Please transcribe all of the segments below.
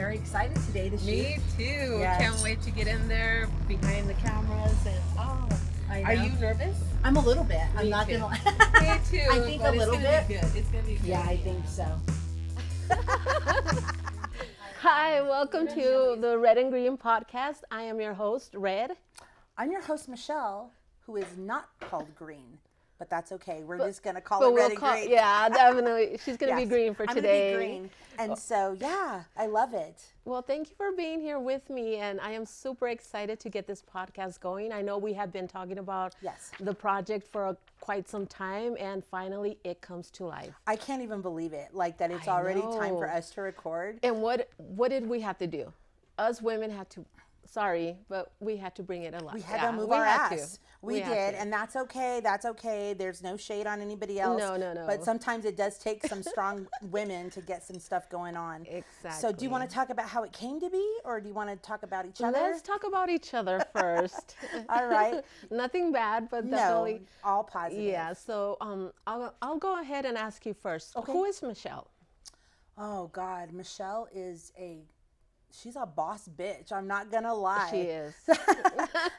very excited today to shoot. Me too. Yes. Can't wait to get in there behind the cameras and I know. Are you nervous? I'm a little bit. I'm Me not too. gonna. Me too. I think but a little bit. It's gonna be good. It's gonna be good. Yeah, I think so. Hi, welcome to the Red and Green podcast. I am your host, Red. I'm your host, Michelle, who is not called Green, but that's okay. We're just gonna call it Red and Green. Yeah, definitely. She's gonna be Yes, green for I'm today. gonna be green, and so yeah, I love it. Well, thank you for being here with me, and I am super excited to get this podcast going. I know we have been talking about Yes. the project for quite some time, and finally it comes to life. I can't even believe it, like that it's I already time for know. us to record. And what did we have to do? Us women had to. Sorry, but we had to bring it alive. We had Yeah, to move we our had ass. to. We had did, to. and that's okay. That's okay. There's no shade on anybody else. No. But sometimes it does take some strong women to get some stuff going on. Exactly. So do you want to talk about how it came to be, or do you want to talk about each other? Let's talk about each other first. All right. Nothing bad, but No, definitely. all positive. Yeah. So I'll go ahead and ask you first. Okay. Who is Michelle? Oh God, Michelle is she's a boss bitch. I'm not gonna lie. She is.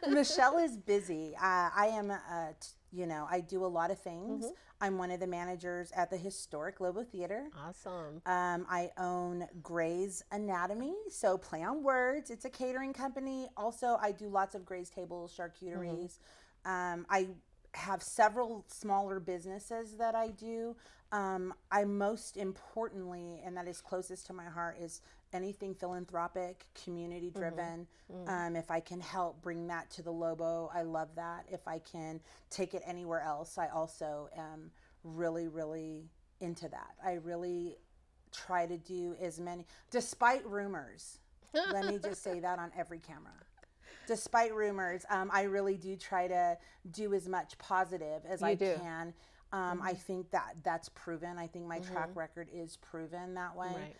Michelle is busy. I am, I do a lot of things. I'm one of the managers at the historic Lobo Theater. Awesome. I own Gray's Anatomy, so play on words. It's a catering company. Also, I do lots of Gray's tables, charcuteries. I have several smaller businesses that I do. I most importantly, and that is closest to my heart, is anything philanthropic, community driven. If I can help bring that to the Lobo, I love that. If I can take it anywhere else, I also am really, really into that. I really try to do as many, despite rumors. Let me just say that on every camera. Despite rumors, I really do try to do as much positive as I can. I think that's proven. I think my track record is proven that way. Right.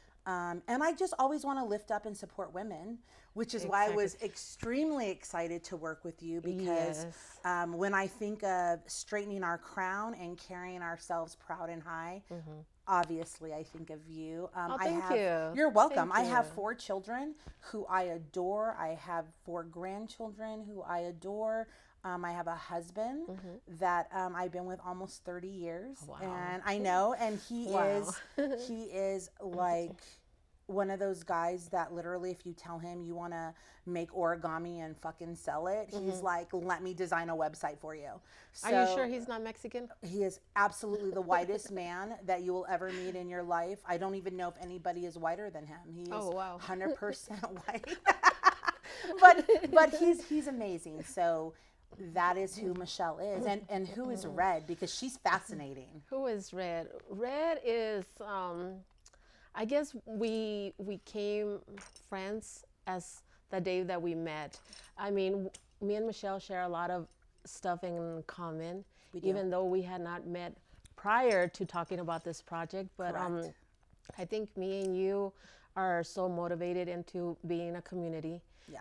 And I just always want to lift up and support women, which is why I was extremely excited to work with you because when I think of straightening our crown and carrying ourselves proud and high, obviously I think of you. Thank you. You're welcome. Thank I have you. 4 children who I adore. I have 4 grandchildren who I adore. I have a husband that I've been with almost 30 years. Wow. And I know, and he is like one of those guys that literally if you tell him you want to make origami and fucking sell it, he's like, let me design a website for you. So Are you sure he's not Mexican? he is absolutely the whitest man that you will ever meet in your life. I don't even know if anybody is whiter than him. He is 100% white. but he's amazing. So that is who Michelle is. And who is Red? Because she's fascinating. Who is Red? Red is, I guess we came friends as the day that we met. I mean, me and Michelle share a lot of stuff in common, even though we had not met prior to talking about this project. But I think me and you are so motivated into being a community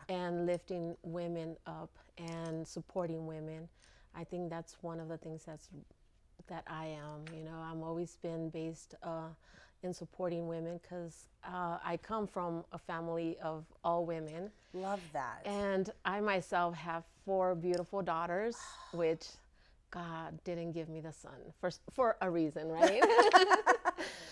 and lifting women up and supporting women. I think that's one of the things that I am. I'm always been based in supporting women because I come from a family of all women. Love that. And I myself have 4 beautiful daughters, which God didn't give me the son for a reason, right?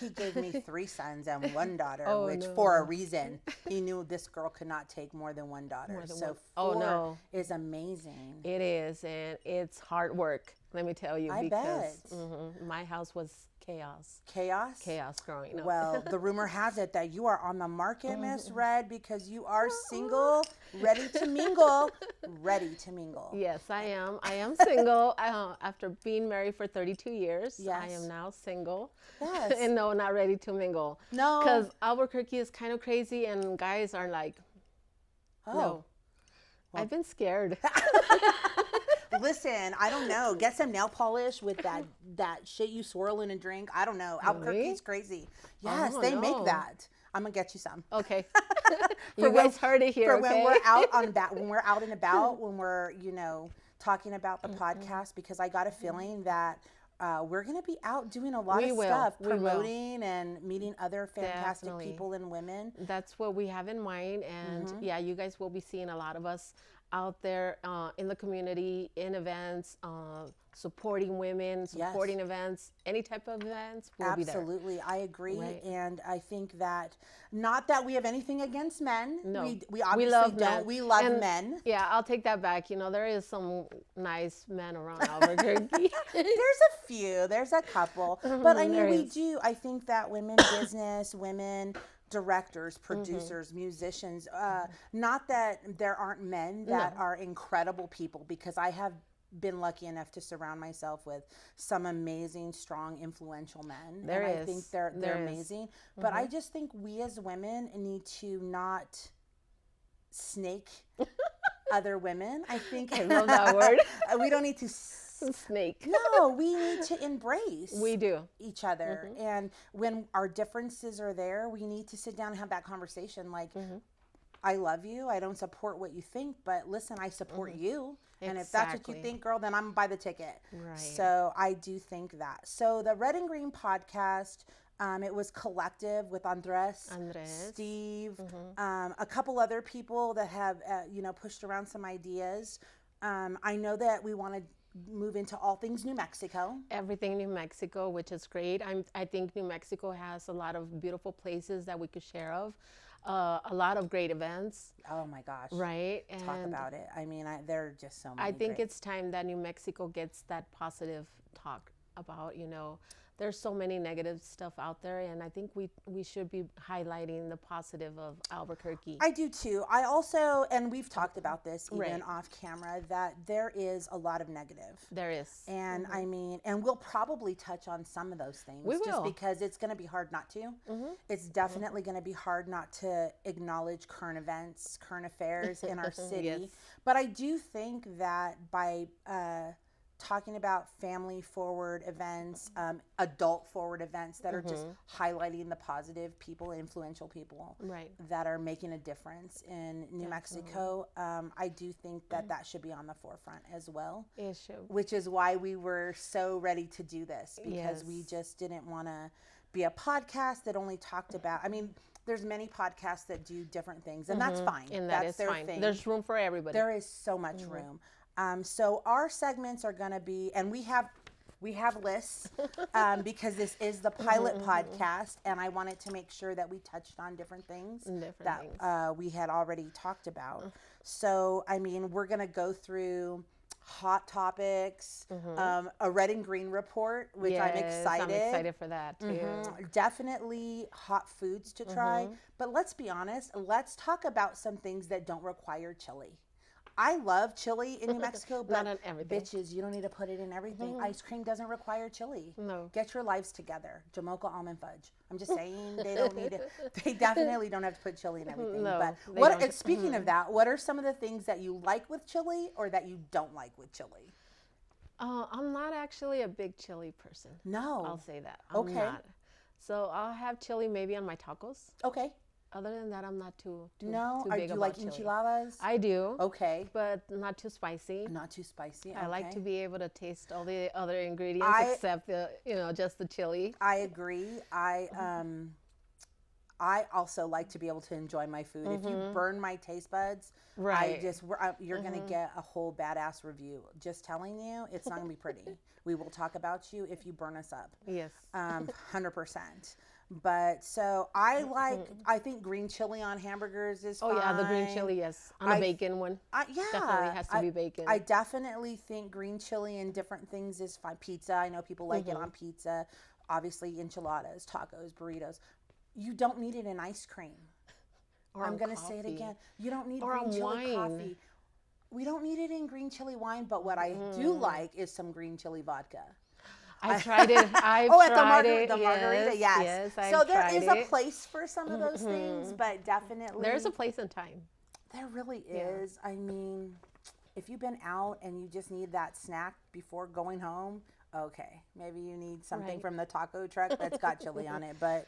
He gave me 3 sons and 1 daughter, which no. for a reason. He knew this girl could not take more than 1 daughter. So 4 is amazing. It is, and it's hard work, let me tell you. I because bet. My house was chaos. Chaos Growing up. Well, the rumor has it that you are on the market, Miss Red, because you are single, ready to mingle. Yes, I am. I am single. After being married for 32 years, I am now single. Yes. And no, not ready to mingle. No. Because Albuquerque is kind of crazy, and guys are like, no. Well, I've been scared. Listen, I don't know. Get some nail polish with that shit you swirl in a drink. I don't know. Albuquerque's crazy. Yes, they make that. I'm gonna get you some. Okay. You guys heard it here. For when we're out when we're out and about, when we're talking about the podcast, because I got a feeling that we're going to be out doing a lot We of will. stuff, We will. promoting and meeting other fantastic Definitely. people and women. That's what we have in mind. And yeah, you guys will be seeing a lot of us out there in the community, in events, supporting women, supporting events, any type of events, we'll be there. Absolutely, I agree, Right. and I think that not that we have anything against men. No, we obviously love don't. men. We love And men. Yeah, I'll take that back. You know, there is some nice men around Albuquerque. There's a few. There's a couple, but I mean, There we is. do. I think that women business, women directors, producers, musicians. Not that there aren't men that are incredible people, because I have been lucky enough to surround myself with some amazing, strong, influential men. There and I is. think they're There is. amazing. But I just think we as women need to not snake other women. I think I love that word. we don't need to Snake. no, we need to embrace We do. each other. And when our differences are there, we need to sit down and have that conversation. Like, I love you. I don't support what you think, but listen, I support you. And if that's what you Exactly. think, girl, then I'm gonna buy the ticket. Right. So I do think that. So the Red and Green podcast, it was collective with Andres, Steve, a couple other people that have, pushed around some ideas. I know that we want to move into all things New Mexico. Everything New Mexico, which is great. I think New Mexico has a lot of beautiful places that we could share of. A lot of great events, Oh my gosh. right? Talk And about it. I mean, there are just so many. I think great- it's time that New Mexico gets that positive talk about, there's so many negative stuff out there, and I think we should be highlighting the positive of Albuquerque. I do too. I also, and we've talked about this even Right. off camera, that there is a lot of negative. There is. And I mean, and we'll probably touch on some of those things. We Just will. because it's going to be hard not to. It's definitely going to be hard not to acknowledge current events, current affairs in our city. Yes. But I do think that by talking about family forward events, adult forward events that are just highlighting the positive people, influential people Right. that are making a difference in New Mexico, I do think that that should be on the forefront as well. It should. Which is why we were so ready to do this, because we Yes. just didn't want to be a podcast that only talked about, I mean, there's many podcasts that do different things, and that's fine. And that's that is their fine. thing. There's room for everybody. There is so much room. So our segments are going to be, and we have lists because this is the pilot podcast, and I wanted to make sure that we touched on different things that we had already talked about. So, I mean, we're going to go through hot topics, a red and green report, which I'm Yes, excited. I'm excited for that too. Definitely hot foods to try. But let's be honest, let's talk about some things that don't require chili. I love chili in New Mexico, but Not on everything. bitches, you don't need to put it in everything. Ice cream doesn't require chili. No. Get your lives together. Jamocha almond fudge. I'm just saying they don't need it. They definitely don't have to put chili in everything. No, but they what? don't. Speaking of that, what are some of the things that you like with chili or that you don't like with chili? I'm not actually a big chili person. No. I'll say that. I'm Okay. not. So I'll have chili maybe on my tacos. Okay. Other than that, I'm not too No. too Are big you about like chili. enchiladas? I do, Okay. but not too spicy. Not too spicy. I like to okay. be able to taste all the other ingredients I- except just the chili. I agree. I also like to be able to enjoy my food. If you burn my taste buds, Right. you're gonna get a whole badass review. Just telling you, it's not gonna be pretty. We will talk about you if you burn us up. Yes. 100%. But so I think green chili on hamburgers is Oh fine. yeah, the green chili, yes. On a bacon one. Yeah, Definitely has to be bacon. I definitely think green chili and different things is fine. Pizza, I know people like it on pizza. Obviously, enchiladas, tacos, burritos. You don't need it in ice cream. Or I'm on going to say it coffee. again. You don't need Or green on chili wine. coffee. We don't need it in green chili wine, but what I do like is some green chili vodka. I tried it. I've Oh, at the tried margarita, it. the margarita, yes. Yes, So I've there tried is it. a place for some of those things, but definitely There's a place and time. there really is. I mean, if you've been out and you just need that snack before going home, okay, maybe you need something Right. from the taco truck that's got chili on it. But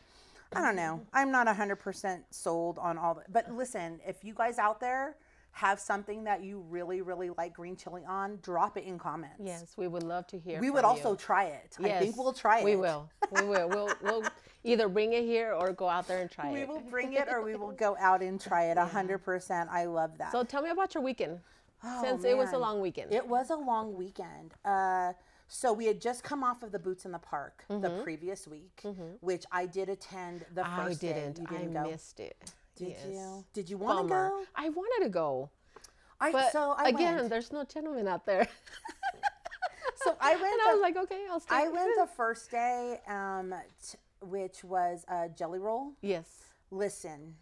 I don't know. I'm not 100% sold on all that. But listen, if you guys out there have something that you really, really like green chili on, drop it in comments. Yes, we would love to hear. We would from also you. try it. I Yes, think we'll try it. We will. We will. We'll either bring it here or go out there and try We it. will bring it or we will go out and try it 100%. I love that. So tell me about your weekend, Oh, since it was a man. long weekend. It was a long weekend. So we had just come off of the Boots in the Park the previous week, which I did attend the first day. You didn't I go? missed it. Did Yes. you? Did you want to Bummer. go? I wanted to go, I again, went. there's no gentleman out there. So I went. And I was like, okay, I'll stay. I went the first day, which was Jelly Roll. Yes. Listen,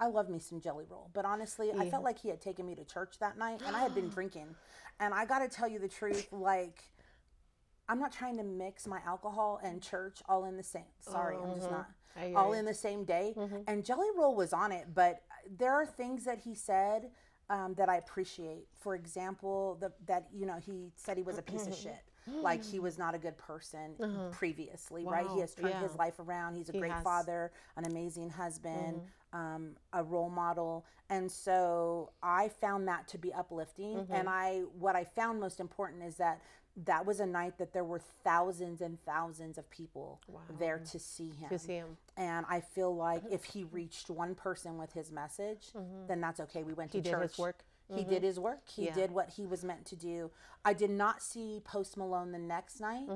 I love me some Jelly Roll, but honestly, I felt like he had taken me to church that night, and I had been drinking. And I got to tell you the truth, like, I'm not trying to mix my alcohol and church all in the same. Sorry, I'm just not. I hear All you. in the same day. And Jelly Roll was on it, but there are things that he said that I appreciate. For example, that he said he was a piece of shit. Like he was not a good person previously, right? He Wow, has turned yeah. his life around. He's a great has. father, an amazing husband, a role model. And so I found that to be uplifting. And what I found most important is that was a night that there were thousands and thousands of people there to see him. To see him. And I feel like if he reached one person with his message, then that's okay. We went to He church. did his work. He did his work. He Yeah. did what he was meant to do. I did not see Post Malone the next night.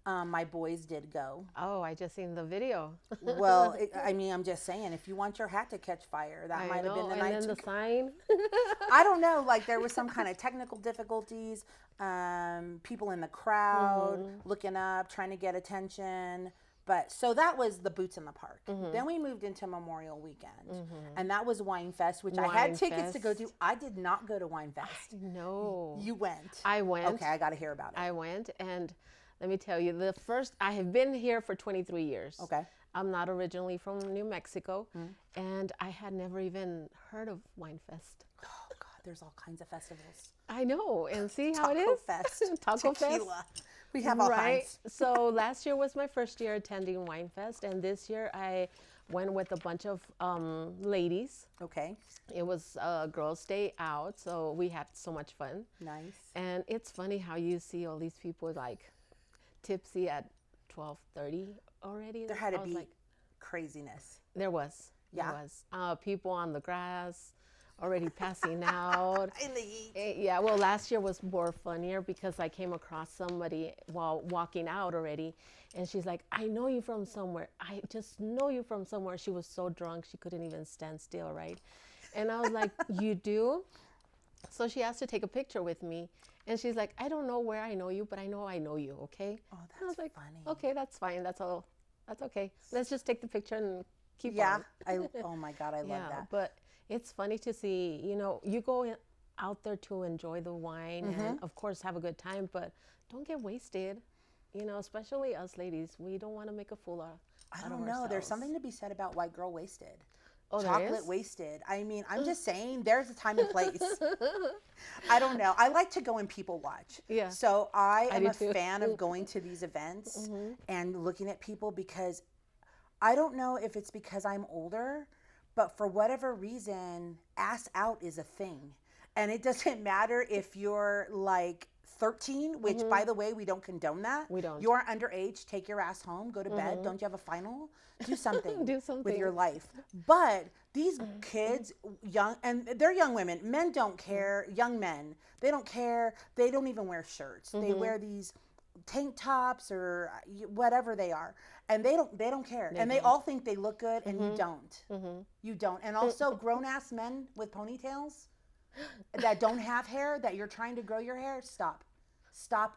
My boys did go. Oh, I just seen the video. Well, I'm just saying, if you want your hat to catch fire, that I might have been know, the and night then to the sign. I don't know, like there was some kind of technical difficulties, people in the crowd looking up, trying to get attention. But so that was the Boots in the Park. Then we moved into Memorial Weekend, and that was Wine Fest, which I had Wine tickets to go Fest. to. I did not go to Wine Fest. No. You went. I went. Okay, I got to hear about it. I went, and let me tell you, I have been here for 23 years. Okay. I'm not originally from New Mexico, and I had never even heard of Wine Fest. Oh God, there's all kinds of festivals. I know, and see how it Taco is? Fest, Taco Fest. tequila. We have all Right. kinds. So last year was my first year attending Wine Fest, and this year I went with a bunch of ladies. Okay, It was a girls' day out, so we had so much fun. nice. And it's funny how you see all these people like tipsy at 12:30 already. There had to I was be like, craziness. there was. Yeah. There was. People on the grass already passing out. In the heat. Yeah, well, last year was more funnier because I came across somebody while walking out already, and she's like, I know you from somewhere. I just know you from somewhere. She was so drunk, she couldn't even stand still, right? And I was like, you do? So she asked to take a picture with me, and she's like, I don't know where I know you, but I know you, okay? Oh, And I was that's like, funny. okay, that's fine. That's all. That's okay. Let's just take the picture and keep Yeah. on. Oh my God, I love that. But it's funny to see, you go out there to enjoy the wine and of course have a good time, but don't get wasted. Especially us ladies, we don't want to make a fool out I of don't know. ourselves. There's something to be said about white girl wasted. Oh, there Chocolate is? wasted. I'm just saying there's a time and place. I don't know. I like to go and people watch. Yeah. So I am do a too. fan of going to these events and looking at people because I don't know if it's because I'm older, but for whatever reason, ass out is a thing. And it doesn't matter if you're like 13, which by the way, we don't condone that. We don't. You're underage, take your ass home, go to bed. Don't you have a final? Do something, Do with something. your life. But these kids, young, and they're young women, men don't care, young men, they don't care. They don't even wear shirts. They wear these tank tops or whatever they are. And they don't care. And they all think they look good and you don't. You don't. And also grown ass men with ponytails that don't have hair, that you're trying to grow your hair, stop.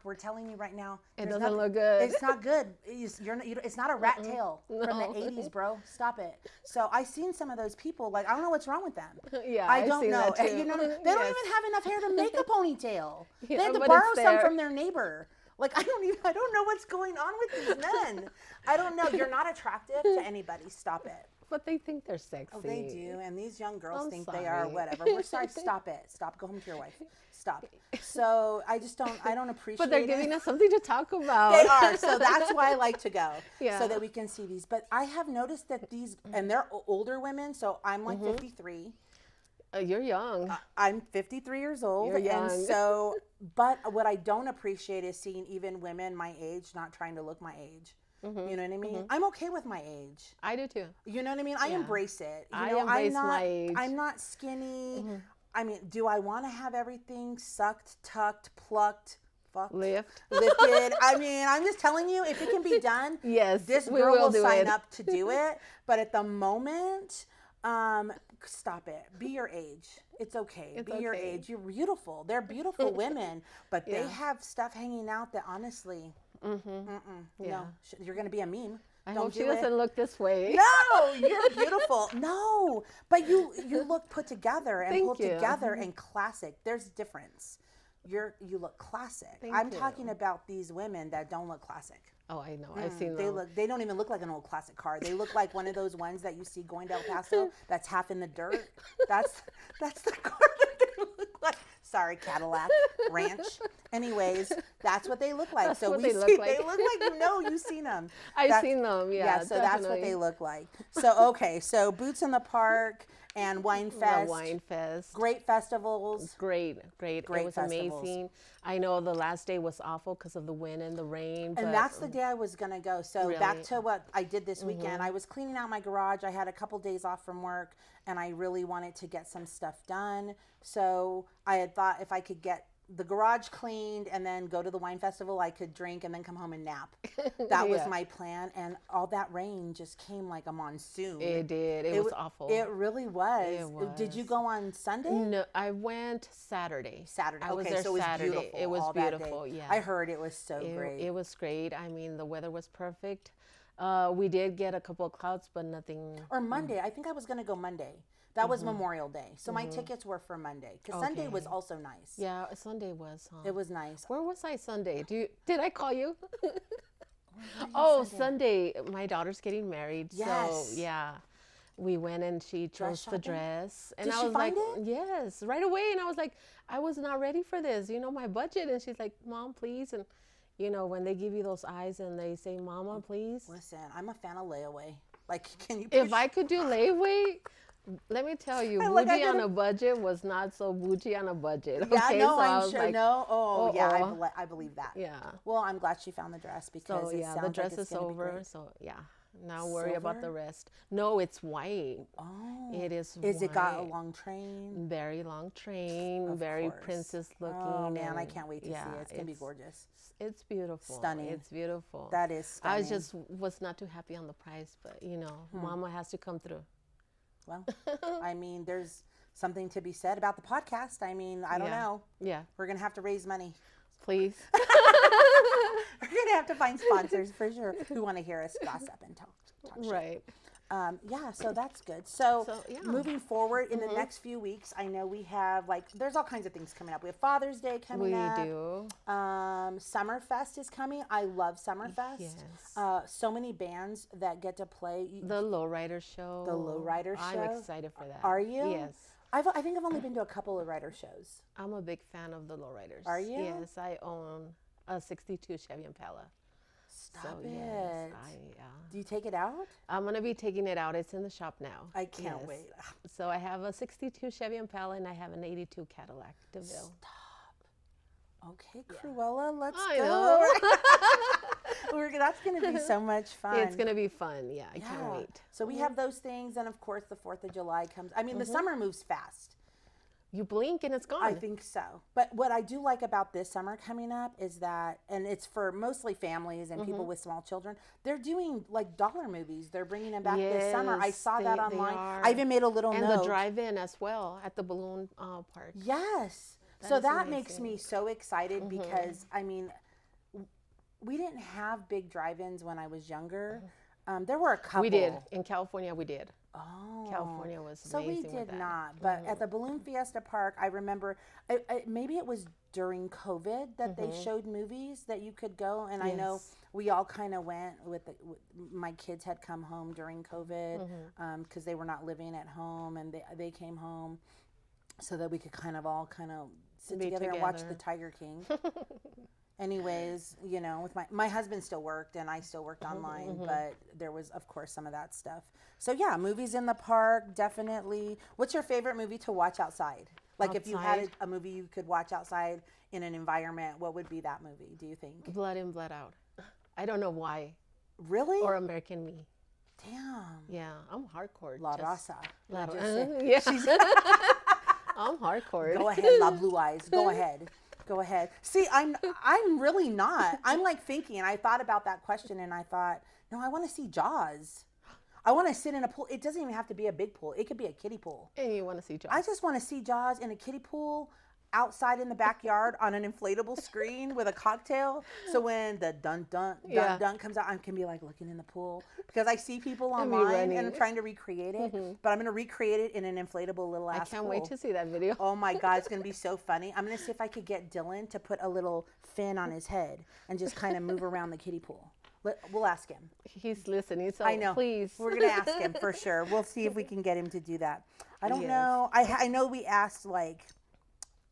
We're telling you right now. It there's doesn't look good. It's not good. It's not a rat tail from the 80s, bro. Stop it. So I seen some of those people, like, I don't know what's wrong with them. Yeah, I I've don't seen know. that too. They don't Yes. even have enough hair to make a ponytail. They Yeah, had to but borrow it's some there. from their neighbor. Like, I don't know what's going on with these men. I don't know. You're not attractive to anybody. Stop it. But they think they're sexy. Oh, they do. And these young girls I'm think they are sorry. whatever. We're sorry. Stop it. Stop. Go home to your wife. Stop. So I don't appreciate But they're it. giving us something to talk about. They are. So that's why I like to go. Yeah. So that we can see these. But I have noticed that these, and they're older women. So I'm like 53. You're young. I'm 53 years old. You're young. And so, but what I don't appreciate is seeing even women my age not trying to look my age. You know what I mean? I'm okay with my age. I do too. You know what I mean? I embrace it. You I know, embrace my age. I'm not skinny. I mean, do I want to have everything sucked, tucked, plucked, fucked, lifted? I mean, I'm just telling you, if it can be done, Yes, this we girl will do sign it. up to do it. But at the moment, stop it. Be your age. It's okay. It's Be your okay. age. You're beautiful. They're beautiful women, but they Yeah. have stuff hanging out that honestly, no, you're gonna be a meme. I Don't hope she do it. doesn't look this way. No, you're beautiful. No, but you look put together and Thank pulled you. together and classic. There's difference. You look classic. I'm you. talking about these women that don't look classic. Oh, I know. I've seen They them. they don't even look like an old classic car. They look like one of those ones that you see going to El Paso that's half in the dirt. That's the car that they look like. Sorry, Cadillac Ranch. Anyways, that's what they look like. That's so what we they see look they like. look like you've seen them. I've seen them. Yeah, So that's what they definitely. look like. So okay, so Boots in the Park and Wine Fest. The Wine Fest. Great festivals. Great. It was festivals. amazing. I know the last day was awful because of the wind and the rain. And but that's the day I was gonna go. So back Really? to what I did this weekend. I was cleaning out my garage. I had a couple days off from work, and I really wanted to get some stuff done. So I had thought if I could get the garage cleaned and then go to the wine festival, I could drink and then come home and nap. That was Yeah. my plan, and all that rain just came like a monsoon. It did. It was wa- awful. It really was. It Did you was. go on Sunday? No, I went Saturday. Saturday. I was Okay, there so it was Saturday. beautiful. It was all that day. beautiful. Yeah. I heard it was so great. It was great. I mean, the weather was perfect. We did get a couple of clouds, but nothing. Or Monday. I think I was going to go Monday. That was Memorial Day. So my tickets were for Monday. Because Sunday was Okay. also nice. Yeah, Sunday was. Huh? It was nice. Where was I Sunday? Did I call you? Oh, Sunday. My daughter's getting married. Yes. So yeah, we went and she chose the shopping? dress, and Did I she was find like, it? yes, right away. And I was like, I was not ready for this. You know, my budget. And she's like, Mom, please. And you know, when they give you those eyes and they say, Mama, please. Listen, I'm a fan of layaway. Like, can you If I could do layaway, let me tell you, Like, I bougie on didn't- a budget was not so bougie on a budget. Yeah, Okay, no, so I I'm was sure. like, No, oh, yeah, uh-oh. I believe that. Yeah. Well, I'm glad she found the dress because So it yeah, sounds the dress like it's is gonna be over. great. So yeah, now worry about the Silver? rest. No, it's white. Oh, It is. Is it got a white. long train? Very long train, Of very course. princess looking. Oh man, I and can't wait to see it. It's gonna be gorgeous. It's beautiful. Stunning. It's beautiful. That is stunning. I was not too happy on the price, but you know, Mama has to come through. Well, I mean, there's something to be said about the podcast. I mean, I don't Yeah. know. Yeah, We're gonna have to raise money. please. We're gonna have to find sponsors for sure who want to hear us gossip and talk shit. Right. Yeah, so that's good. So, So, yeah. moving forward in the next few weeks, I know we have there's all kinds of things coming up. We have Father's Day coming We up. do. Summerfest is coming. I love Summerfest. Yes. So many bands that get to play. The Lowrider Show. The Lowrider I'm Show? excited for that. Are you? Yes. I think I've only been to a couple of rider shows. I'm a big fan of the Lowriders. Are you? Yes, I own a '62 Chevy Impala. Stop so it. yes, Do you take it out? I'm gonna be taking it out. It's in the shop now. I can't Yes. wait. So I have a '62 Chevy Impala and I have an '82 Cadillac DeVille. Okay, Cruella, let's I go. know. That's going to be so much fun. It's gonna be fun. Yeah, I can't Yeah. wait. So we have those things, and of course the 4th of July comes. I mean, the summer moves fast. You blink and it's gone. I think so. But what I do like about this summer coming up is that, and it's for mostly families and people with small children, they're doing like dollar movies. They're bringing them back this summer. I Yes, saw that they online. are. I even made a little and note. the drive-in as well at the balloon park. Yes. That So is that makes amazing. me so excited because, I mean, we didn't have big drive-ins when I was younger. There were a couple. We did in California. We did. Oh. California was So we amazing with did that. not. But at the Balloon Fiesta Park, I remember, maybe it was during COVID that they showed movies that you could go. And I know Yes. we all kind of went my kids had come home during COVID because they were not living at home, and they came home so that we could all sit Be together and watch The together. Tiger King. anyways, with my husband still worked and I still worked online, but there was of course some of that stuff. So yeah, movies in the park, definitely. What's your favorite movie to watch outside? Like if you had Outside? a movie you could watch outside in an environment, what would be that movie, do you think? Blood in, Blood out. I don't know why. Really? Or American Me. Damn. Yeah, I'm hardcore. La just- Raza. La Just Ra- say- yeah. She's- I'm hardcore. Go ahead, La Blue Eyes. Go ahead. Go ahead. See, I'm really not. I'm like thinking, and I thought about that question and I thought, no, I want to see Jaws. I want to sit in a pool. It doesn't even have to be a big pool. It could be a kiddie pool. And you want to see Jaws? I just want to see Jaws in a kiddie pool outside in the backyard on an inflatable screen with a cocktail. So when the dun dun dun Yeah. dun comes out, I can be like looking in the pool because I see people And be online running. and I'm trying to recreate it. But I'm going to recreate it in an inflatable little I ass can't pool. wait to see that video. Oh my God, it's going to be so funny. I'm going to see if I could get Dylan to put a little fin on his head and just kind of move around the kiddie pool. We'll ask him. He's listening, so I know. please. We're going to ask him for sure. We'll see if we can get him to do that. I don't Yes. know. I know we asked like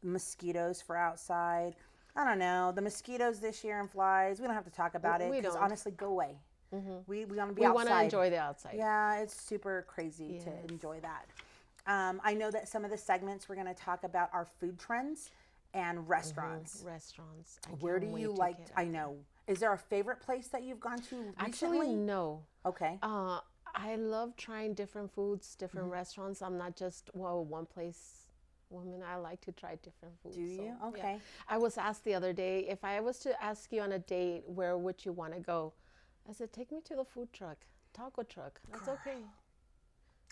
mosquitoes for outside. I don't know. The mosquitoes this year and flies, we don't have to talk about it We because don't. honestly, go away. We want to be We outside. want to enjoy the outside. Yeah, it's super crazy to Yes. enjoy that. I know that some of the segments we're going to talk about are food trends and restaurants. Restaurants. I Where do can't you wait to like? get I out. know. Is there a favorite place that you've gone to recently? Actually, no. Okay. I love trying different foods, different Mm-hmm. restaurants. I'm not just one place woman. I like to try different foods. Do you? so, Okay. I was asked the other day, if I was to ask you on a date, where would you want to go? I said, take me to the food truck, taco truck. That's okay.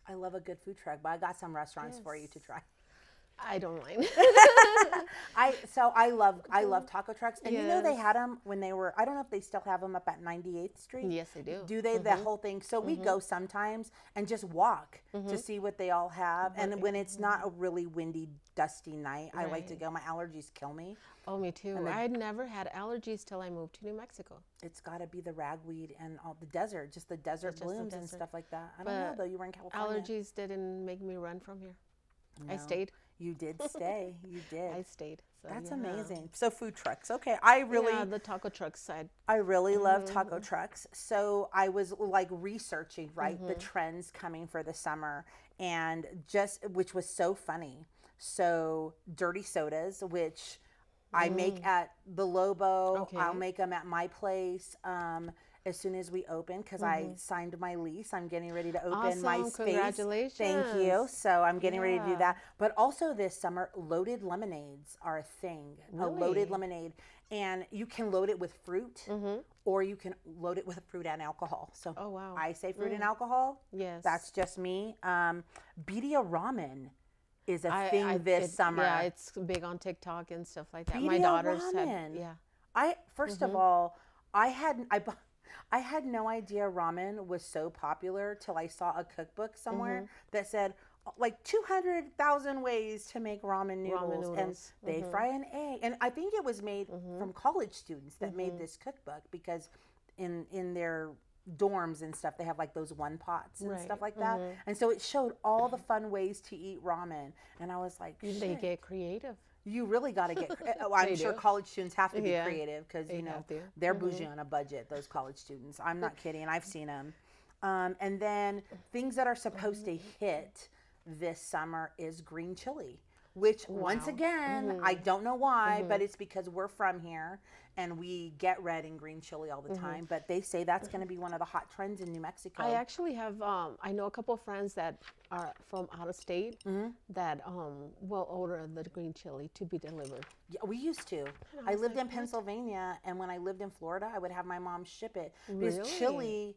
I love a good food truck, but I got some restaurants for you to try. I don't mind. I love taco trucks, and you know they Yes. had them when they were. I don't know if they still have them up at 98th Street. Yes, they do. Do they? The whole thing. So we go sometimes and just walk to see what they all have. And when it's not a really windy, dusty night, I like to Right. go. My allergies kill me. Oh, me too. I'd never had allergies till I moved to New Mexico. It's got to be the ragweed and all the desert, just the desert Just the blooms and desert. stuff like that. I don't know But though. You were in California. Allergies didn't make me run from here. I No. stayed. You did stay. You did. I stayed. So, That's yeah. amazing. So food trucks. Okay, I really. Yeah, the taco truck side. I really love taco trucks. So I was like researching, right, the trends coming for the summer and which was so funny. So dirty sodas, which I make at the Lobo. Okay. I'll make them at my place as soon as we open because I signed my lease. I'm getting ready to open my Awesome. space. Congratulations. Thank you. So I'm getting ready to do Yeah. that. But also this summer, loaded lemonades are a thing. A loaded Really? lemonade. And you can load it with fruit or you can load it with fruit and alcohol. So Oh, wow. I say fruit and alcohol. Yes. That's just me. Birria ramen is a thing this it- summer. Yeah, it's big on TikTok and stuff like that. My Birria daughters ramen. had, yeah. I first of all, I had no idea ramen was so popular till I saw a cookbook somewhere that said like 200,000 ways to make ramen noodles, and noodles. they fry an egg. And I think it was made from college students that made this cookbook because in their dorms and stuff they have like those one pots and Right. stuff like that. And so it showed all the fun ways to eat ramen. And I was like, They shit. get creative. You really got to get. I'm They sure do. college students have to be Yeah, creative because they you know have to. they're bougie on a budget. Those college students. I'm not kidding. I've seen them. And then things that are supposed to hit this summer is green chili, which once again I don't know why, but it's because we're from here and we get red and green chili all the time. But they say that's going to be one of the hot trends in New Mexico. I actually have, I know a couple of friends that are from out of state that will order the green chili to be delivered. Yeah, we used to. I lived in Pennsylvania, and when I lived in Florida, I would have my mom ship it because Really? chili.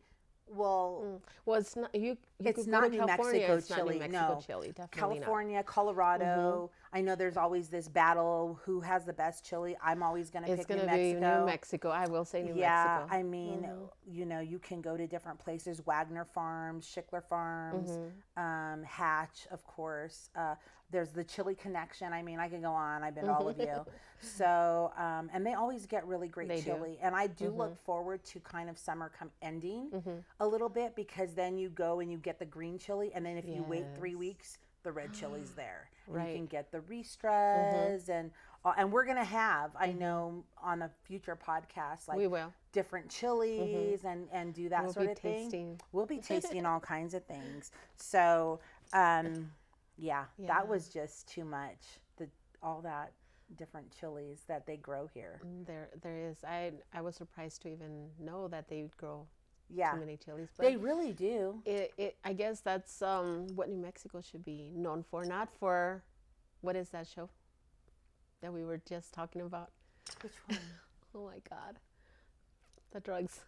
Well, Well, it's not, you it's could go not to New California, Mexico it's chili. Not New Mexico No, chili, definitely California, Colorado. I know there's always this battle: who has the best chili? I'm always going to not. It's pick going New to be Mexico. New Mexico. I will say New Yeah, Mexico. I mean, you know, you can go to different places: Wagner Farms, Schickler Farms, Hatch, of course. There's the Chili Connection. I mean, I can go on. I've been to all of you. So, and they always get really great They do. chili. And I do look forward to kind of summer ending a little bit because then you go and you get the green chili, and then if you wait 3 Yes. weeks, the red chilies there. And Right. you can get the ristras and we're gonna have, I know, on a future podcast, like We will. different chilies and do that We'll sort be of thing. tasting. We'll be tasting all kinds of things. So, yeah, that was just too much. All that different chilies that they grow here. There is. I was surprised to even know that they would grow Yeah, too many chilies. But they really do. I guess that's what New Mexico should be known for, not for, what is that show that we were just talking about? Which one? Oh my God, the drugs.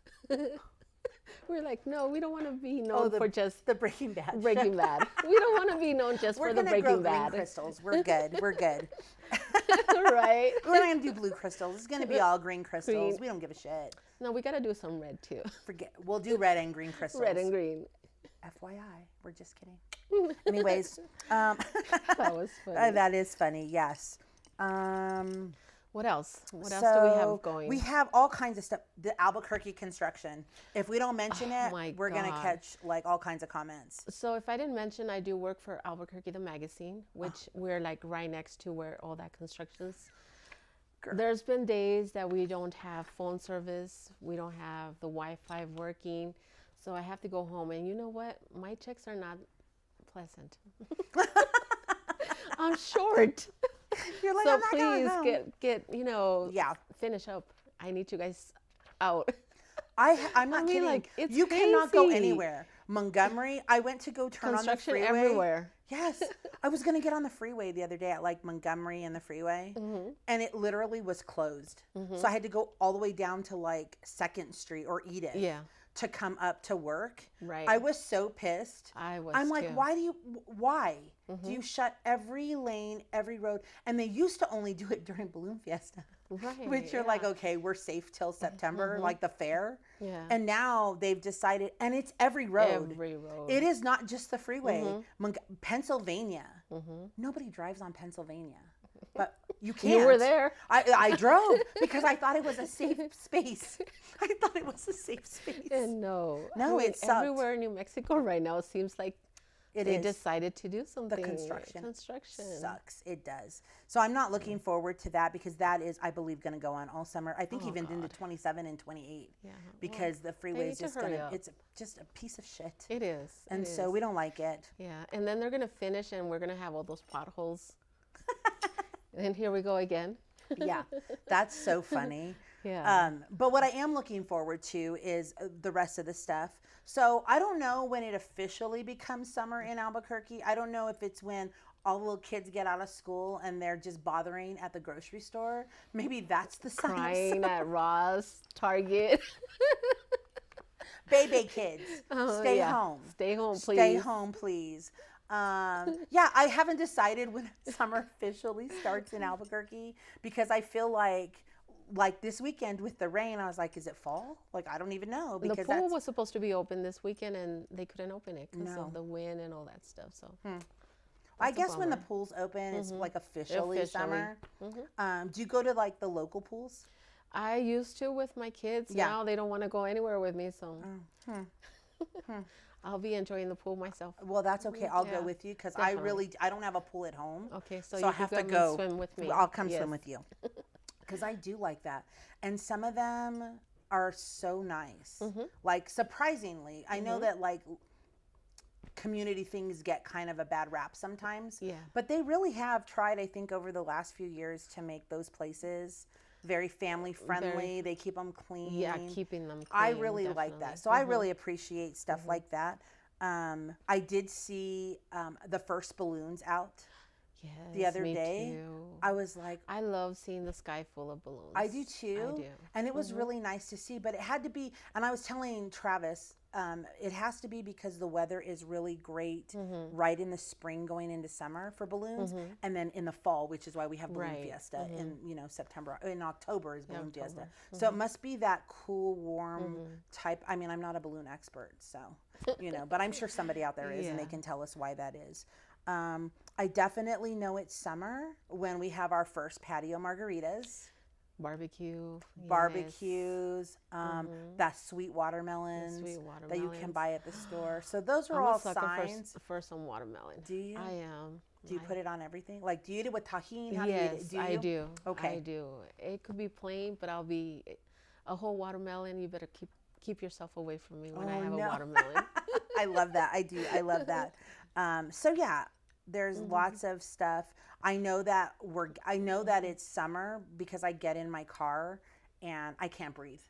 We're like, no, we don't want to be known for just the Breaking Bad. Breaking Bad. We don't want to be known just We're for the gonna grow Breaking green Bad. crystals. We're good. We're good. Right? We're not gonna do blue crystals. It's gonna be all green crystals. Green. We don't give a shit. No, we got to do some red too. Forget. We'll do red and green crystals. Red and green. FYI, we're just kidding. Anyways, That was funny. that is funny. Yes. What else? What else do we have going? We have all kinds of stuff. The Albuquerque construction. If we don't mention my it, we're gonna God. catch like all kinds of comments. So if I didn't mention, I do work for Albuquerque the magazine, which we're like right next to where all that construction's. Girl. There's been days that we don't have phone service, we don't have the Wi-Fi working, so I have to go home. And you know what? My checks are not pleasant. I'm short, You're like, so I'm not going please home. get Yeah. finish up. I need you guys out. I'm not I mean, kidding. like, it's you cannot go crazy. anywhere. Montgomery, I went to go turn on the Construction freeway. everywhere. Yes. I was going to get on the freeway the other day at like Montgomery and the freeway, and it literally was closed. So I had to go all the way down to like 2nd Street or Edith Yeah. to come up to work. Right. I was so pissed. I'm like, too. why do you shut every lane, every road? And they used to only do it during Balloon Fiesta. Right, Which you're like, okay, we're safe till September, like the fair. Yeah. And now they've decided, and it's every road. Every road. It is not just the freeway. Pennsylvania. Nobody drives on Pennsylvania. But you can't. You were there. I drove because I thought it was a safe space. I thought it was a safe space. And no, No, it sucked. everywhere in New Mexico right now it seems like It they is. decided to do something. The construction Construction. sucks. It does. So I'm not looking forward to that because that is, I believe, going to go on all summer. I think even into 27 and 28 Yeah. because the freeway need is to just hurry going to, up. it's just a piece of shit. It is. And it so is. we don't like it. Yeah, and then they're gonna finish, and we're gonna have all those potholes. And here we go again. Yeah, that's so funny. Yeah. But what I am looking forward to is the rest of the stuff. So I don't know when it officially becomes summer in Albuquerque. I don't know if it's when all the little kids get out of school and they're just bothering at the grocery store. Maybe that's the sign of Crying summer. at Ross, Target. Baby kids, stay Yeah. home. Stay home, please. Stay home, please. Yeah, I haven't decided when summer officially starts in Albuquerque because I feel like this weekend with the rain, I was like, is it fall? Like, I don't even know The because pool was supposed to be open this weekend, and they couldn't open it because No. of the wind and all that stuff. So. I That's a guess when the bummer. pool's open, it's like officially, Officially. summer. Do you go to like the local pools? I used to with my kids. Yeah. Now they don't want to go anywhere with me, so I'll be enjoying the pool myself. Well, that's okay. I'll go Yeah, with you because definitely. I don't have a pool at home. Okay, so I you have can to come go and swim with me. I'll come Yes. swim with you because I do like that. And some of them are so nice. Like surprisingly, I know that like community things get kind of a bad rap sometimes. Yeah. But they really have tried, I think, over the last few years to make those places very family friendly. They keep them clean. Yeah, keeping them clean. I really like that. definitely. So I really appreciate stuff like that. I did see the first balloons out Yes, the other me day. too. I was like, I love seeing the sky full of balloons. I do too. I do. And it was really nice to see, but it had to be, and I was telling Travis, it has to be because the weather is really great right in the spring going into summer for balloons, and then in the fall, which is why we have Balloon Right. Fiesta in, September, in October is Balloon Fiesta. October. So it must be that cool, warm type. I mean, I'm not a balloon expert, so, but I'm sure somebody out there is, and they Yeah. can tell us why that is. I definitely know it's summer when we have our first patio margaritas. Barbecue. Yes. barbecues, that sweet watermelons, Sweet that you can watermelons. buy at the store. So those are I'm all a sucker signs. for some watermelon. Do you? I am. Do you put it on everything? Like, do you eat it with tahini? How Yes, do you eat it? I do. Okay. I do. It could be plain, but I'll be a whole watermelon. You better keep yourself away from me when I Oh, have no. a watermelon. I love that. I do. I love that. So yeah, there's lots of stuff. I know that it's summer because I get in my car and I can't breathe.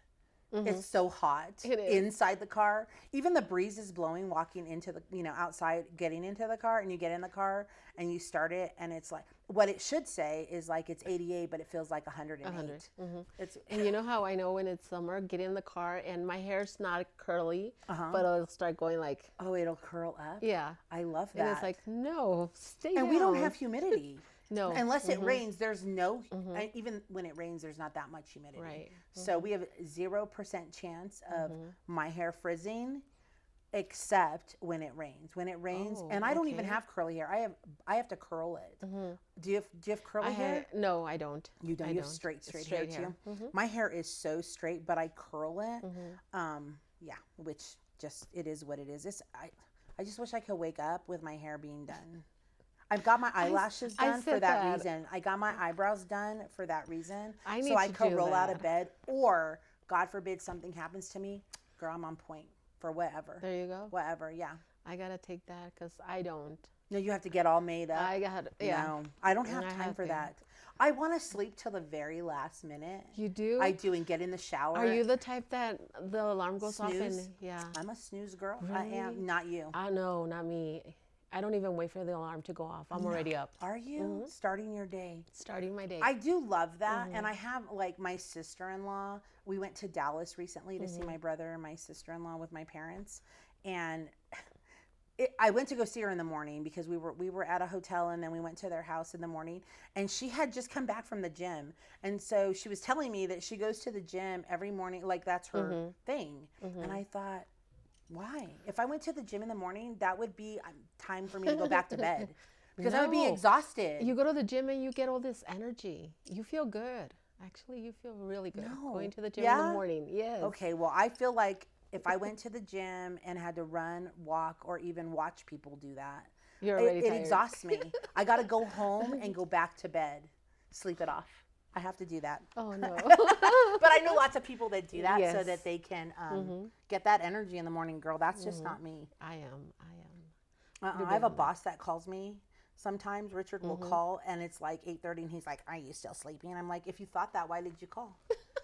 It's so hot It is. inside the car. Even the breeze is blowing walking into the, outside, getting into the car, and you get in the car and you start it and it's like, what it should say is like it's 88, but it feels like 108. 100. It's And you know how I know when it's summer? Get in the car and my hair's not curly, but it'll start going like, oh, it'll curl up. yeah. I love that. And it's like, no, stay and down. we don't have humidity. No. Unless it rains, there's no, even when it rains, there's not that much humidity. Right. So we have 0% chance of my hair frizzing except when it rains. When it rains, Oh, and I don't even okay. have curly hair. I have to curl it. Do you have curly hair? No, I don't. You don't. I You have don't. straight It's hair too. My hair is so straight, but I curl it. Yeah, which just it is what it is. I just wish I could wake up with my hair being done. I've got my eyelashes I done for said that that. reason. I got my eyebrows done for that reason. I so need I to could do roll out of that. bed, or God forbid something happens to me, girl, I'm on point for whatever. There you go. Whatever, yeah. I got to take that because I don't. No, you have to get all made up. I got, yeah. No, I don't have I time have for to. that. I want to sleep till the very last minute. You do? I do, and get in the shower. Are you the type that the alarm goes off Snooze? and, yeah. I'm a snooze girl. I am. Really? Not you. No, not me. I don't even wait for the alarm to go off. I'm already up, Are you starting your day? starting my day. I do love that. And I have like my sister-in-law. We went to Dallas recently to see my brother and my sister-in-law with my parents. And I went to go see her in the morning because we were at a hotel, and then we went to their house in the morning, and she had just come back from the gym. And so she was telling me that she goes to the gym every morning, like that's her thing. And I thought, why? If I went to the gym in the morning, that would be time for me to go back to bed because I would be No. exhausted. You go to the gym and you get all this energy. You feel good. Actually, you feel really good going to the gym in the Yeah? morning. Yes. Okay, well, I feel like if I went to the gym and had to run, walk, or even watch people do that, You're already it tired. exhausts me. I got to go home and go back to bed, sleep it off. I have to do that. Oh, no. But I know lots of people that do that so Yes. that they can get that energy in the morning. Girl, that's just not me. I am. I have a boss that calls me sometimes. Richard will call, and it's like 8:30, and he's like, "Are you still sleeping?" And I'm like, "If you thought that, why did you call?"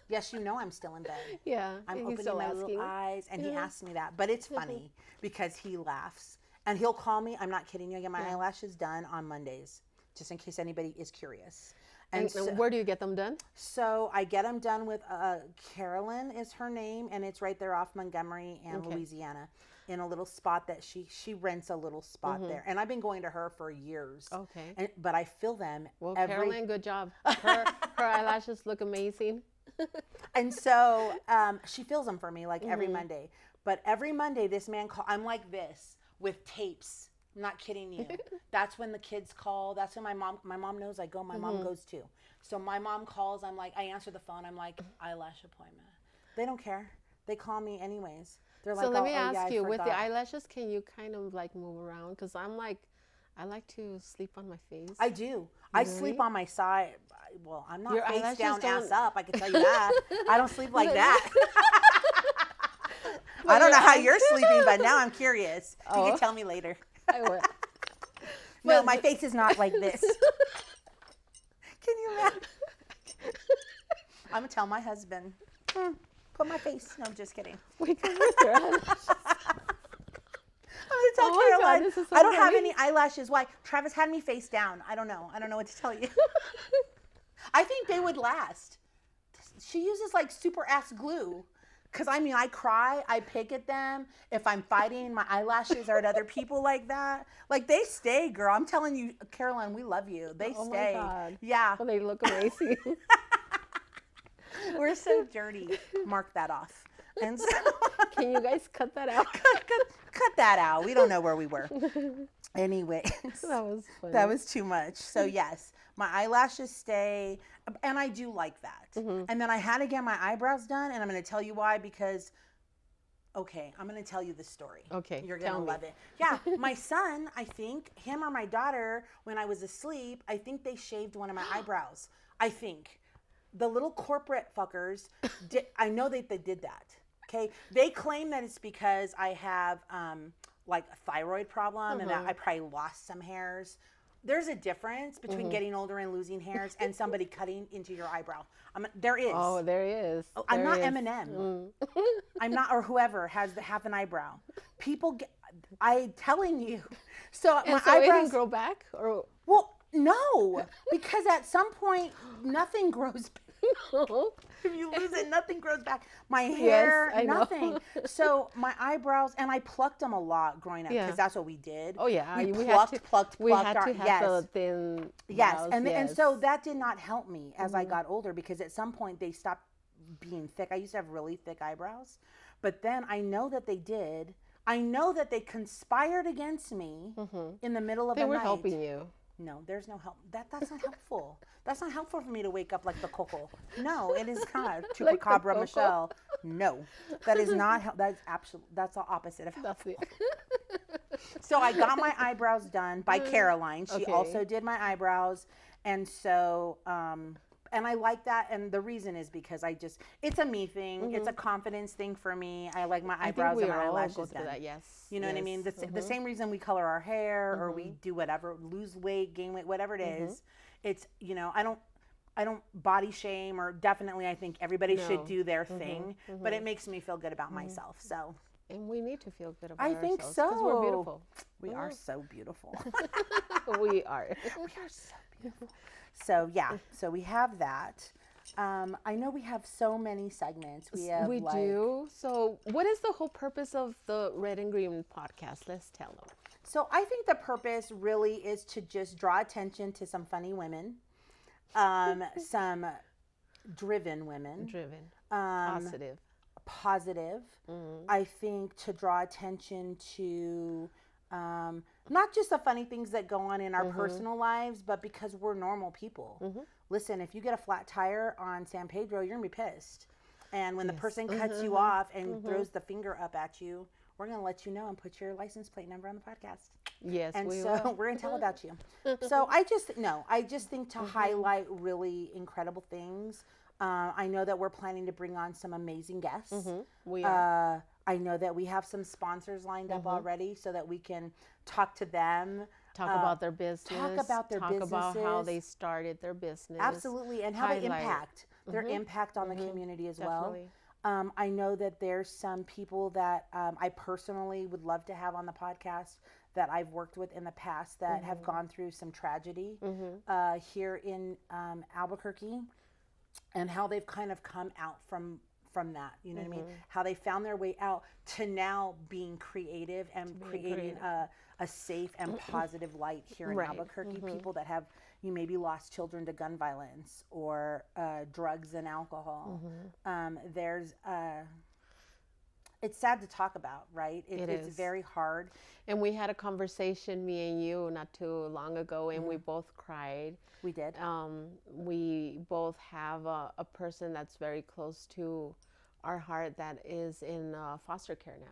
Yes, you know I'm still in bed. Yeah. I'm he's opening still my asking. little eyes, and he asks me that. But it's funny because he laughs, and he'll call me. I'm not kidding you. I get my eyelashes done on Mondays, just in case anybody is curious. And where do you get them done? So I get them done with Carolyn is her name, and it's right there off Montgomery and Louisiana, in a little spot that she rents a little spot there. And I've been going to her for years. Okay. But I fill them Well, every. Carolyn, good job. Her eyelashes look amazing. And so she fills them for me like every Monday. But every Monday, this man I'm like this with tapes. I'm not kidding you. That's when the kids call. That's when my mom knows I go. My mom goes too. So my mom calls. I'm like, I answer the phone. I'm like, eyelash appointment. They don't care. They call me anyways. They're like, So let me yeah, ask I you, with the forgot." eyelashes, can you kind of like move around? Because I like to sleep on my face. I do. I sleep on my side. Well, I'm not Your face eyelashes down, ass don't- up. I can tell you that. I don't sleep like that. I don't know how you're sleeping, but now I'm curious. You can tell me later. I will. No, my face is not like this. Can you imagine? I'm going to tell my husband. Put my face. No, I'm just kidding. Wake up with your eyelashes. I'm going to tell Oh my God, Caroline. this is so I don't have funny. any eyelashes. Why? Travis had me face down. I don't know. I don't know what to tell you. I think they would last. She uses like super ass glue. Because I mean, I cry, I pick at them. If I'm fighting, my eyelashes are at other people like that. Like they stay, girl. I'm telling you, Caroline, we love you. They Oh my stay. God. Yeah. Well, they look amazing. We're so dirty. Mark that off. And so Can you guys cut that out? cut that out. We don't know where we were. Anyway, That was funny. that was too much. So yes, my eyelashes stay, and I do like that. And then I had to get my eyebrows done, and I'm going to tell you why, because okay, I'm going to tell you the story. Okay, You're going to tell me. love it. Yeah, my son, I think, him or my daughter, when I was asleep, I think they shaved one of my eyebrows. I think. The little corporate fuckers, I know that they did that. Okay? They claim that it's because I have like a thyroid problem and that I probably lost some hairs. There's a difference between getting older and losing hairs and somebody cutting into your eyebrow. There is. Oh, there is. I'm There not is. Eminem. I'm not, or whoever has half an eyebrow. People get, I'm telling you. So And my so it eyebrows. didn't grow back, or Well, no, because at some point nothing grows back. If you lose it, nothing grows back. My hair, I know. nothing. So my eyebrows, and I plucked them a lot growing up because Yeah. that's what we did. oh yeah, we we plucked, had to, plucked, we plucked. had to have yes. the thin. Yes, brows, and so yes. that did not help me as I got older because at some point they stopped being thick. I used to have really thick eyebrows, but then I know that they did. I know that they conspired against me in the middle of They the were night. helping you. No, there's no help. That's not helpful. That's not helpful for me to wake up like the Coco. No, it is not. Like the Chupacabra Coco? Michelle. No, that is not. That's absolute. That's the opposite of That's helpful. it. So I got my eyebrows done by Caroline. She Okay. also did my eyebrows, and so and I like that. And the reason is because it's a me thing. It's a confidence thing for me. I like my I think eyebrows we and my all eyelashes go through done. that. Yes. You know what I mean? The same reason we color our hair or we do whatever, lose weight, gain weight, whatever it is. It's, I don't body shame, or definitely I think everybody should No. do their thing, but it makes me feel good about myself. So And we need to feel good about I ourselves. think 'cause so. we're beautiful. We are so beautiful. We are. We are so beautiful. So yeah, so we have that. I know we have so many segments. We do. So, what is the whole purpose of the Red and Green podcast? Let's tell them. So I think the purpose really is to just draw attention to some funny women, some driven women, Positive. positive. I think to draw attention to not just the funny things that go on in our personal lives, but because we're normal people. Listen, if you get a flat tire on San Pedro, you're gonna be pissed. And when the person cuts you off and throws the finger up at you, we're gonna let you know and put your license plate number on the podcast. Yes, And we so will. we're gonna tell about you. So I just think to highlight really incredible things. I know that we're planning to bring on some amazing guests. We are. I know that we have some sponsors lined up already so that we can talk to them. Talk about their business. Talk about their Talk about how businesses. they started their business. Absolutely, and how they Highlight. impact their impact on the community as well. Definitely. I know that there's some people that I personally would love to have on the podcast that I've worked with in the past that have gone through some tragedy here in Albuquerque, and how they've kind of come out from that. You know what I mean? How they found their way out to now being creative and creating a safe and positive light here in Right. Albuquerque. People that have maybe lost children to gun violence or drugs and alcohol. It's sad to talk about, right? It's is. very hard. And we had a conversation, me and you, not too long ago, and we both cried. We did. We both have a person that's very close to our heart that is in foster care now.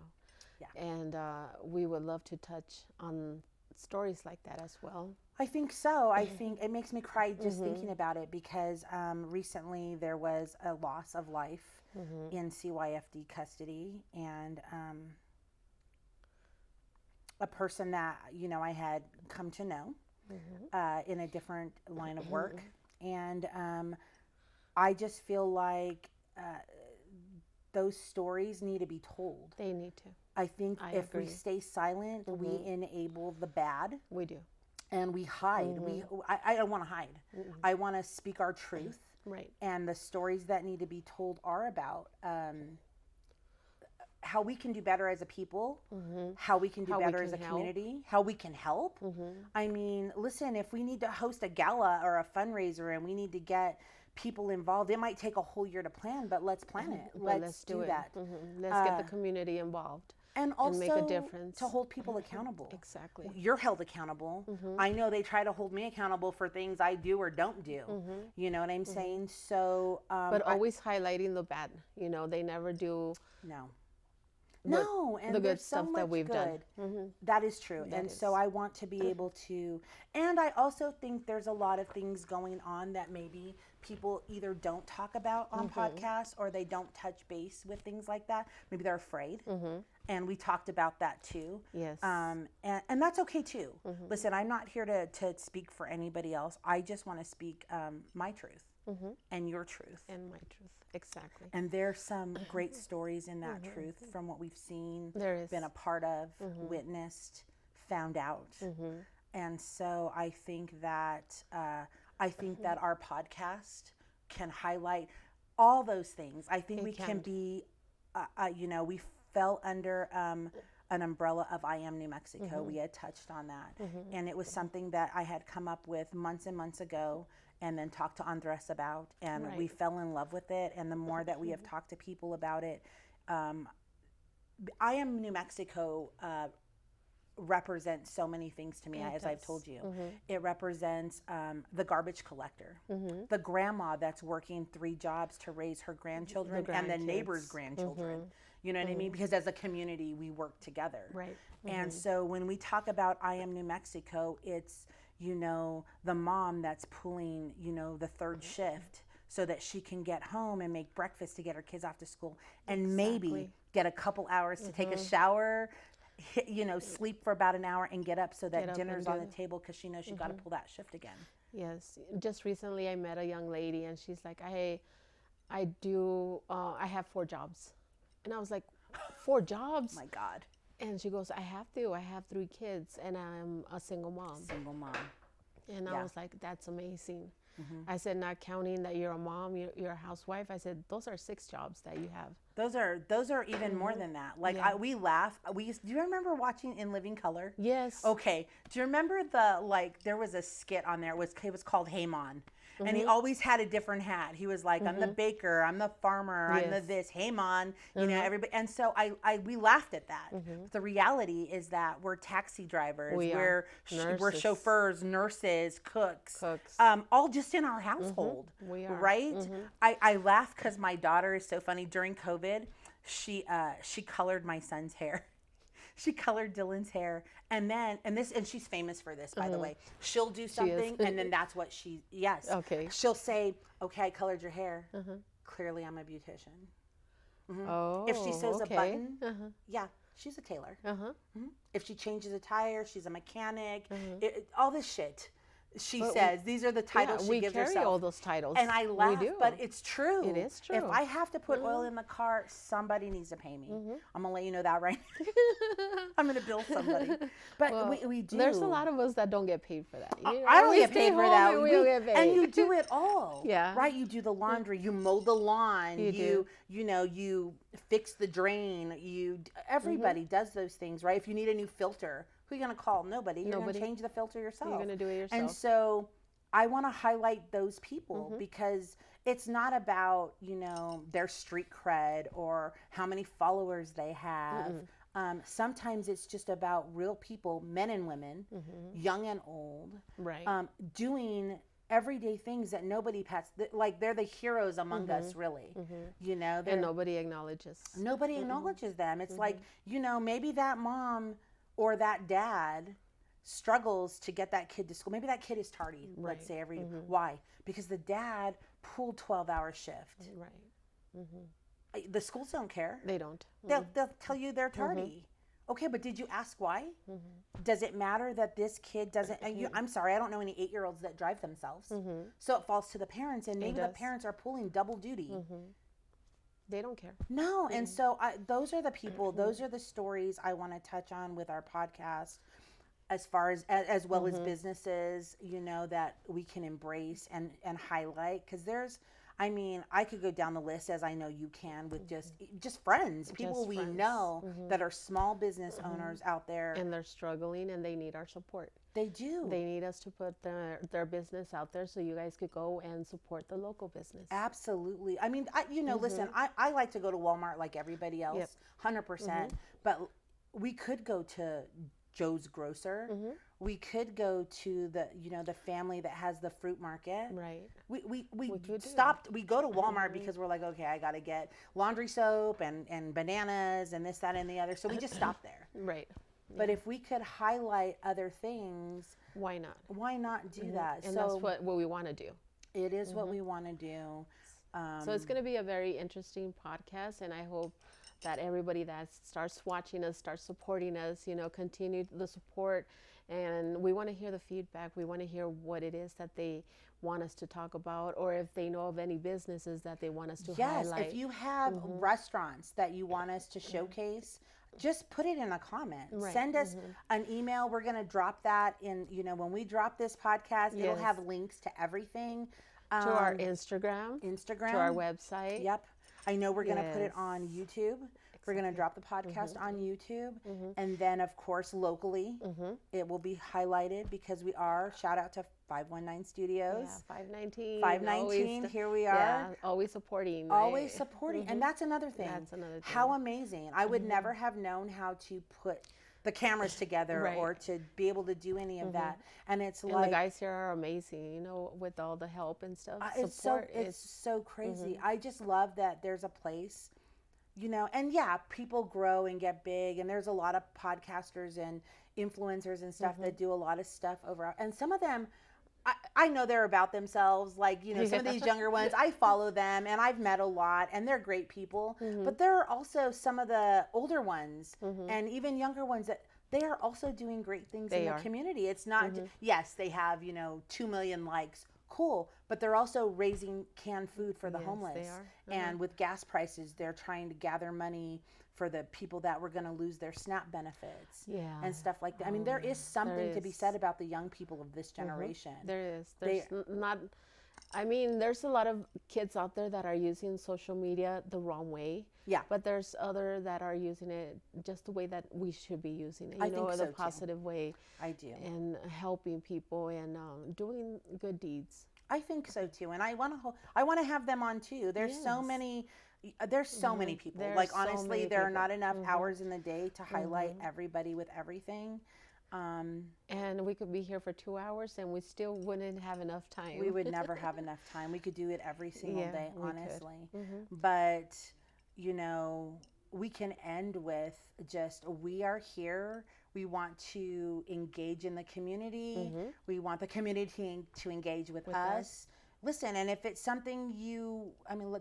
Yeah. And we would love to touch on stories like that as well. I think so. I think it makes me cry just thinking about it because recently there was a loss of life in CYFD custody, and a person that I had come to know in a different line of work, and I just feel like those stories need to be told. They need to. I think I if we agree. stay silent, we enable the bad. We do. And we hide. I don't want to hide. I want to speak our truth. Right. And the stories that need to be told are about how we can do better as a people, how we can do How we better as a can help. community, how we can help. I mean, listen, if we need to host a gala or a fundraiser and we need to get people involved, it might take a whole year to plan, but let's plan it. But Let's do it. that. Let's get the community involved. and make a also difference. to hold people accountable. Exactly. You're held accountable. I know they try to hold me accountable for things I do or don't do. You know what I'm saying? So, But always highlighting the bad. You know, they never do no. what- No, and the good there's so stuff much that we've good. done. That is true. That And is. so I want to be able to, and I also think there's a lot of things going on that maybe people either don't talk about on podcasts or they don't touch base with things like that. Maybe they're afraid. And we talked about that too. Yes. And that's okay too. Listen, I'm not here to speak for anybody else. I just want to speak my truth and your truth. And my truth. Exactly. And there's some great stories in that truth from what we've seen, There is. been a part of, witnessed, found out. And so I think that our podcast can highlight all those things. I think we can be, we fell under an umbrella of I Am New Mexico. We had touched on that. And it was something that I had come up with months and months ago and then talked to Andres about. And we fell in love with it. And the more that we have talked to people about it, I Am New Mexico represents so many things to me, as I've told you. It represents the garbage collector, the grandma that's working 3 jobs to raise her grandchildren and the neighbor's grandchildren. You know what I mean? Because as a community, we work together. Right. And so when we talk about I Am New Mexico, it's, the mom that's pulling, the 3rd shift so that she can get home and make breakfast to get her kids off to school and maybe get a couple hours to take a shower, sleep for about an hour and get up so that dinner's on the table because she knows she got to pull that shift again. Yes. Just recently I met a young lady and she's like, I have 4 jobs. And I was like, 4 jobs? My God. And she goes, I have 3 kids and I'm a single mom. And I was like, that's amazing. I said, not counting that you're a mom, you're a housewife. I said, those are 6 jobs that you have. Those are even more than that. Like we laugh. Do you remember watching In Living Color? Yes. Okay. Do you remember there was a skit on there. It was called Haymon. And he always had a different hat. He was like, I'm the baker, I'm the farmer, I'm the this, Haymon, everybody. And so we laughed at that. But the reality is that we're taxi drivers, we're chauffeurs, nurses, cooks. All just in our household. We are. Right? I laugh because my daughter is so funny. During COVID, she colored my son's hair. She colored Dylan's hair, and she's famous for this, by the way. She'll do something, and then that's what Okay. She'll say, okay, I colored your hair. Clearly, I'm a beautician. Oh, if she sews a button, she's a tailor. If she changes a tire, she's a mechanic. All this shit. She says these are the titles she gives herself. We carry all those titles. And I laugh, we do. but it's true. It is true. If I have to put oil in the car, somebody needs to pay me. I'm going to let you know that right now. I'm going to bill somebody. But we do. There's a lot of us that don't get paid for that. I don't get paid for that. We don't get paid. And you do it all. Yeah. Right? You do the laundry. You mow the lawn. You fix the drain. Everybody does those things, right? If you need a new filter, who are you going to call? Nobody. You're going to change the filter yourself. You're going to do it yourself. And so I want to highlight those people because it's not about, their street cred or how many followers they have. Sometimes it's just about real people, men and women, young and old, right. Doing everyday things that nobody like they're the heroes among us, really. And nobody acknowledges. Nobody acknowledges them. It's like, maybe that mom or that dad struggles to get that kid to school. Maybe that kid is tardy, let's say why? Because the dad pulled 12-hour shift. Right. The schools don't care. They don't. They'll tell you they're tardy. Okay, but did you ask why? Does it matter that this kid doesn't? I'm sorry, I don't know any 8-year-olds that drive themselves. So it falls to the parents, and maybe the parents are pulling double duty. They don't care. No, and so those are the people, those are the stories I want to touch on with our podcast, as far as well as businesses, that we can embrace and highlight. Because I could go down the list, as I know you can, with just friends, people we know that are small business owners out there. And they're struggling and they need our support. They do. They need us to put their business out there so you guys could go and support the local business. Absolutely. Listen, I like to go to Walmart like everybody else, 100%. But we could go to Joe's Grocer. We could go to the, the family that has the fruit market. Right. We could do stopped. We go to Walmart because we're like, okay, I got to get laundry soap and bananas and this, that, and the other. So we just stop there. Right. But if we could highlight other things, Why not? why not do that? And so that's what we want to do. it is what we want to do. So it's going to be a very interesting podcast, and I hope that everybody that starts watching us, starts supporting us, continue the support. And we want to hear the feedback. We want to hear what it is that they want us to talk about, or if they know of any businesses that they want us to highlight. Yes, if you have restaurants that you want us to showcase, just put it in a comment. Right. Send us an email. We're going to drop that in, when we drop this podcast, it'll have links to everything. To our Instagram, to our website. Yep. I know we're going to put it on YouTube. We're going to drop the podcast on YouTube. And then, of course, locally, it will be highlighted because we are, shout out to 519 Studios. Yeah, 519. 519, here we are. Yeah, always supporting. Always supporting. And that's another thing. That's another thing. How amazing. I would never have known how to put the cameras together or to be able to do any of that. And it's and like the guys here are amazing, with all the help and stuff. it's so crazy. I just love that there's a place, and people grow and get big, and there's a lot of podcasters and influencers and stuff that do a lot of stuff over, and some of them I know they're about themselves, like, some of these younger ones, I follow them and I've met a lot and they're great people, but there are also some of the older ones and even younger ones that they are also doing great things in the community. It's not, yes, they have, 2 million likes, cool, but they're also raising canned food for the homeless. They are. And with gas prices, they're trying to gather money for the people that were going to lose their SNAP benefits and stuff like that. I mean, there is something to be said about the young people of this generation. There is. There's a lot of kids out there that are using social media the wrong way. Yeah. But there's other that are using it just the way that we should be using it, I think so the too. positive way. I do. And helping people and doing good deeds. I think so too. And I want to have them on too. There's so many people. There's honestly, so there are people. not enough hours in the day to highlight everybody with everything. And we could be here for 2 hours and we still wouldn't have enough time. We would never have enough time. We could do it every single day, we honestly. But, we can end with just, we are here. We want to engage in the community. We want the community to engage with us. Listen, and if it's something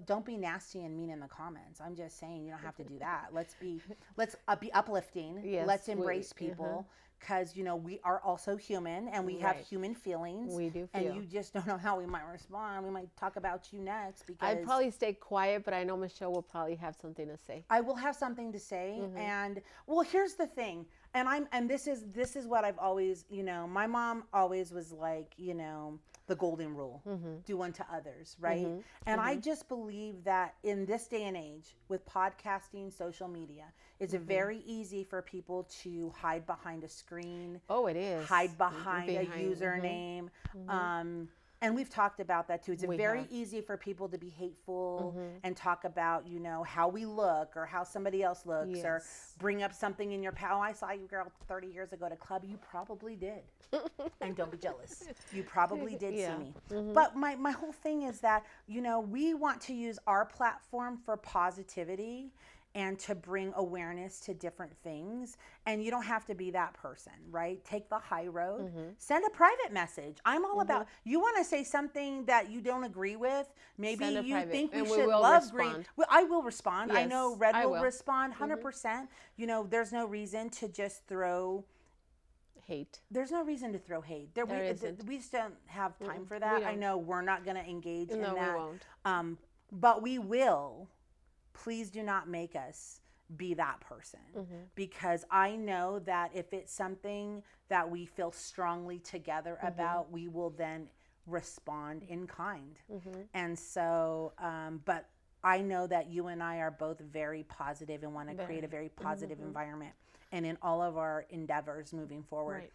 don't be nasty and mean in the comments. I'm just saying, you don't have to do that. Let's be uplifting. Yes, let's embrace people because, we are also human and we have human feelings. We do feel. And you just don't know how we might respond. We might talk about you next because I'd probably stay quiet, but I know Michelle will probably have something to say. I will have something to say. And well, here's the thing. And this is what I've always, my mom always was like, the golden rule, do unto others, right? And I just believe that in this day and age with podcasting, social media, it's very easy for people to hide behind a screen. Oh, it is. Hide behind a username. And we've talked about that too. It's very easy for people to be hateful and talk about, how we look or how somebody else looks or bring up something in your pal. I saw you, girl, 30 years ago at a club. You probably did. And don't be jealous. You probably did see me. But my whole thing is that, we want to use our platform for positivity and to bring awareness to different things. And you don't have to be that person, right? Take the high road. Send a private message. I'm all about, you want to say something that you don't agree with, maybe you think we should love green. Well, I will respond. I know Red will respond 100%. There's no reason to just throw hate. There's no reason to throw hate. We just don't have time for that. I know we're not going to engage in that. We won't. But we will. Please do not make us be that person because I know that if it's something that we feel strongly together about, we will then respond in kind. And so, but I know that you and I are both very positive and want to create a very positive environment and in all of our endeavors moving forward.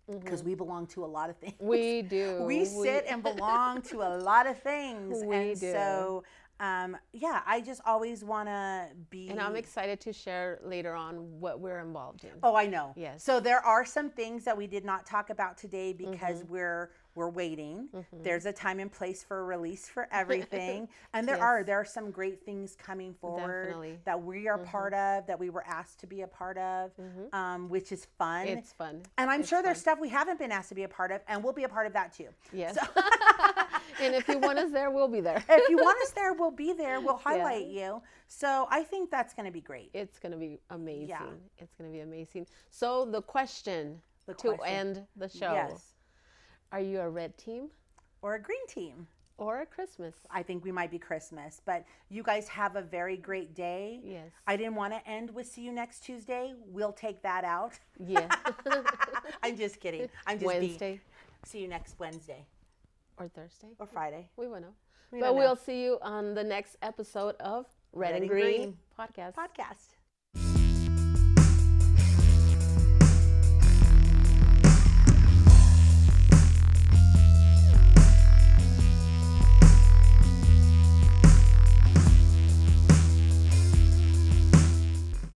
Because we belong to a lot of things. We do. We sit and belong to a lot of things. We do. So Yeah, I just always want to be. And I'm excited to share later on what we're involved in. Oh, I know. Yes. So there are some things that we did not talk about today because we're waiting. There's a time and place for a release for everything, and there Yes. are some great things coming forward Definitely. that we are part of, that we were asked to be a part of, which is fun. It's fun. And I'm It's sure there's fun. stuff we haven't been asked to be a part of, and we'll be a part of that too. Yes. And if you want us there, we'll be there. If you want us there, we'll be there. We'll highlight you. So I think that's going to be great. It's going to be amazing. Yeah. It's going to be amazing. So the question to question. end the show. Yes. Are you a red team Or a green team. or a Christmas? I think we might be Christmas, but you guys have a very great day. Yes. I didn't want to end with see you next Tuesday. We'll take that out. Yeah. I'm just kidding. I'm just Wednesday see you next Wednesday or Thursday. or Friday. We won't know. We But don't know. we'll see you on the next episode of Red and Green Podcast. Podcast.